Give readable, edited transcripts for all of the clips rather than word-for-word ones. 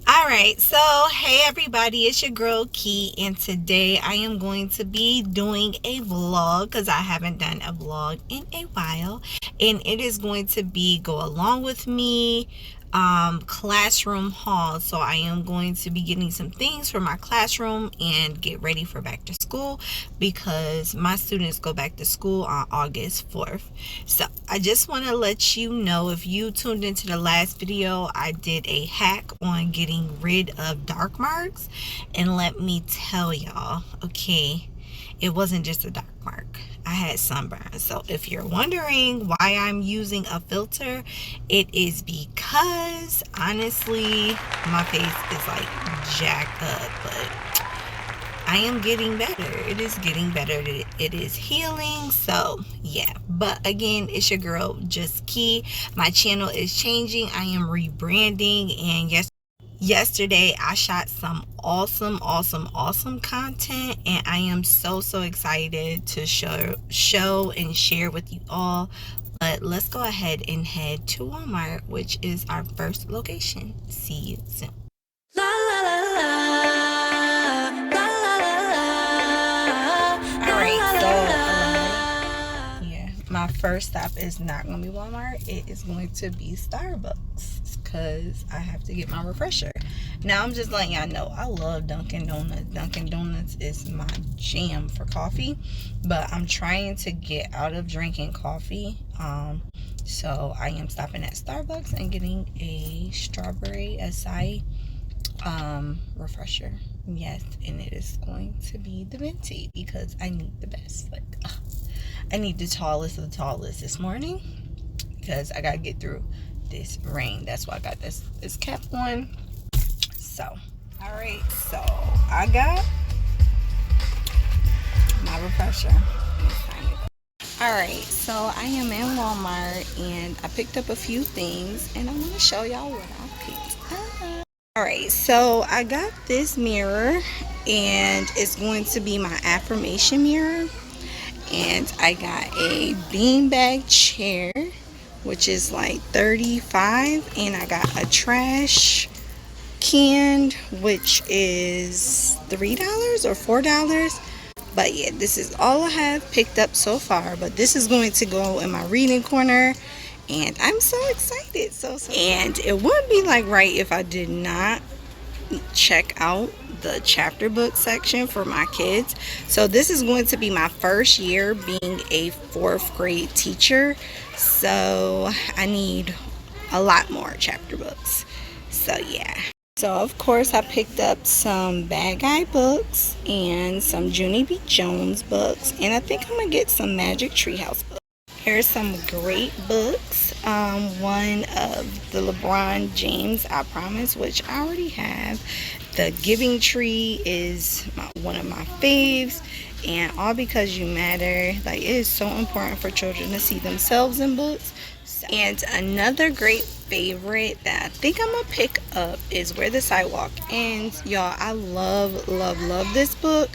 Alright, so hey everybody, it's your girl Key, and today I am going to be doing a vlog because I haven't done a vlog in a while, and it is going to be go along with me classroom haul. So I am going to be getting some things for my classroom and get ready for back to school because my students go back to school on August 4th. So I just want to let you know, if you tuned into the last video, I did a hack on getting rid of dark marks, and let me tell y'all, okay, it wasn't just a dark mark. I had sunburn. So if you're wondering why I'm using a filter, it is because honestly my face is like jacked up, but I am getting better. It is getting better. It is healing. So yeah, but again, it's your girl Just Key. My channel is changing. I am rebranding, and yesterday I shot some awesome content, and I am so excited to show and share with you all. But let's go ahead and head to Walmart, which is our first location. See you soon. La, la, la, la. La, la, la, la. All right, so yeah, my first stop is not gonna be Walmart. It is going to be Starbucks because I have to get my refresher. Now I'm just letting y'all know I love Dunkin' Donuts. Dunkin' Donuts is my jam for coffee, but I'm trying to get out of drinking coffee. So I am stopping at Starbucks and getting a strawberry acai refresher. Yes, and it is going to be the venti because I need the best. Like, I need the tallest of the tallest this morning because I gotta get through this rain. That's why I got this cap on. So all right, so I got my refresher. All right, so I am in Walmart and I picked up a few things, and I want to show y'all what I picked up. All right, so I got this mirror, and it's going to be my affirmation mirror. And I got a beanbag chair, which is like $35, and I got a trash can, which is $3 or $4. But yeah, this is all I have picked up so far, but this is going to go in my reading corner, and I'm so excited. And it would be like right if I did not check out the chapter book section for my kids. So this is going to be my first year being a 4th grade teacher, so I need a lot more chapter books. So yeah, so of course I picked up some Bad Guy books and some Junie B. Jones books, and I think I'm gonna get some Magic Treehouse books. Here's some great books. One of the LeBron James, I Promise, which I already have. The Giving Tree is one of my faves, and All Because You Matter. Like, it is so important for children to see themselves in books. And another great favorite that I think I'm gonna pick up is Where the Sidewalk Ends. Y'all, I love this book.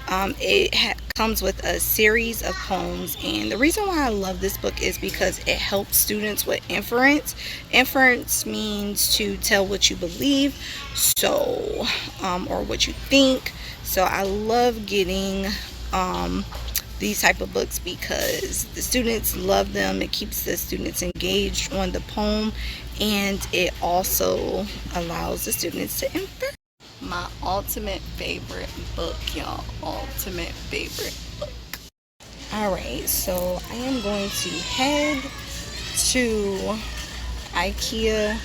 It comes with a series of poems, and the reason why I love this book is because it helps students with inference. Inference means to tell what you believe, so or what you think. So I love getting these type of books because the students love them. It keeps the students engaged on the poem, and it also allows the students to infer. My ultimate favorite book, y'all. Ultimate favorite book. Alright, so I am going to head to IKEA.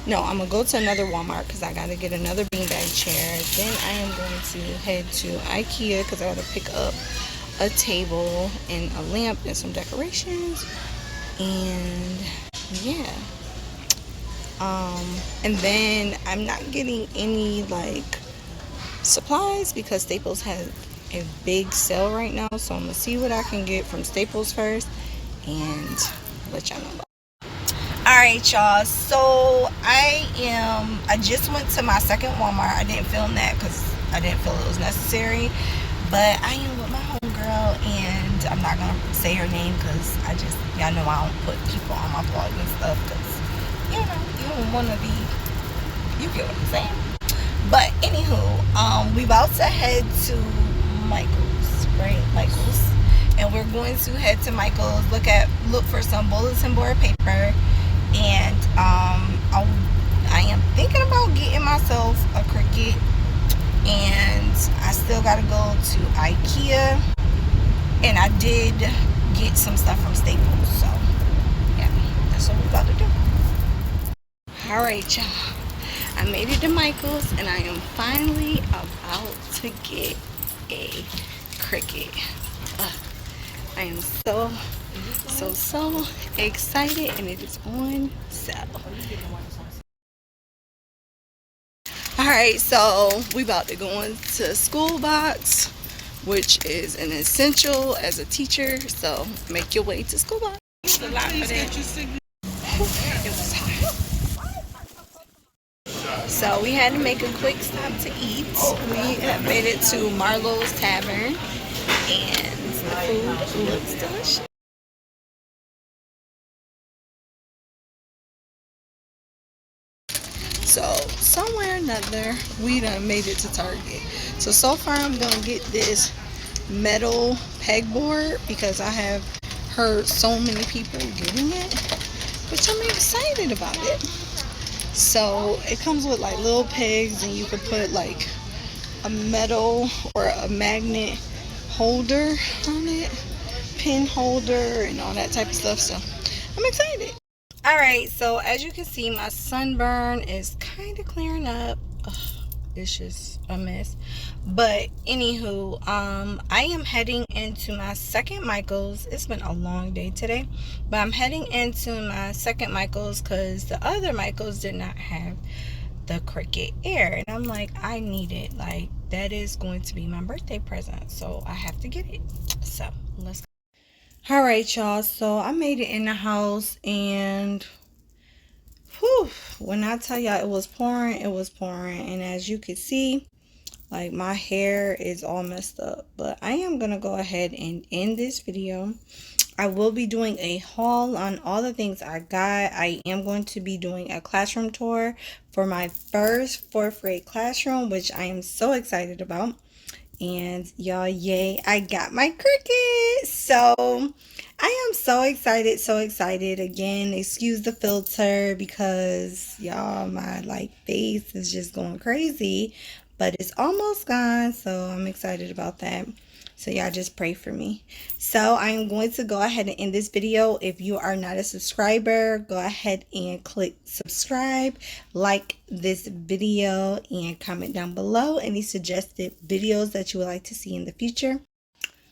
No, I'm going to go to another Walmart because I got to get another beanbag chair. Then I am going to head to IKEA because I got to pick up a table and a lamp and some decorations. And yeah. And then I'm not getting any like supplies because Staples has a big sale right now, so I'm gonna see what I can get from Staples first and let y'all know about it. All right, y'all, so I just went to my second Walmart. I didn't film that because I didn't feel it was necessary, but I am with my homegirl, and I'm not gonna say her name because y'all know I don't put people on my blog and stuff because you don't want to be, you get what I'm saying? But anywho, we about to head to Michael's, right? Michael's, and we're going to head to Michael's. Look for some bulletin board paper, and I am thinking about getting myself a Cricut, and I still gotta go to IKEA, and I did get some stuff from Staples. So yeah, that's what we're about to do. All right, y'all. I made it to Michael's, and I am finally about to get a Cricut. I am so excited, and it is on sale. Alright, so we about to go into School Box, which is an essential as a teacher, so make your way to School Box. It's a lot for that. So we had to make a quick stop to eat. We have made it to Marlowe's Tavern, and the food looks delicious. So somewhere or another, we done made it to Target. So far I'm gonna get this metal pegboard because I have heard so many people getting it, which I'm excited about it. So it comes with like little pegs, and you could put like a metal or a magnet holder on it, pin holder, and all that type of stuff. So I'm excited. Alright, so as you can see, my sunburn is kind of clearing up. Ugh, it's just a mess. But anywho, I am heading into my second Michael's. It's been a long day today, but I'm heading into my second Michael's because the other Michael's did not have the Cricut Air, and I'm like, I need it. Like, that is going to be my birthday present, so I have to get it. So let's go. All right, y'all, so I made it in the house, and whew, when I tell y'all it was pouring, it was pouring. And as you can see, like, my hair is all messed up. But I am gonna go ahead and end this video. I will be doing a haul on all the things I got. I am going to be doing a classroom tour for my first 4th grade classroom, which I am so excited about. And y'all, yay, I got my Cricut. So I am so excited. Again, excuse the filter because y'all, my like face is just going crazy, but it's almost gone, so I'm excited about that. So y'all just pray for me. So I'm going to go ahead and end this video. If you are not a subscriber, go ahead and click subscribe, like this video, and comment down below any suggested videos that you would like to see in the future.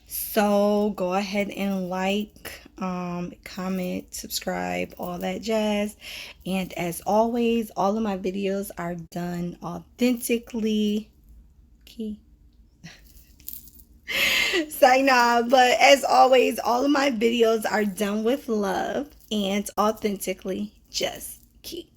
So go ahead and like, comment, subscribe, all that jazz. And as always, all of my videos are done authentically. Sign off. But as always, all of my videos are done with love and authentically. Just Key.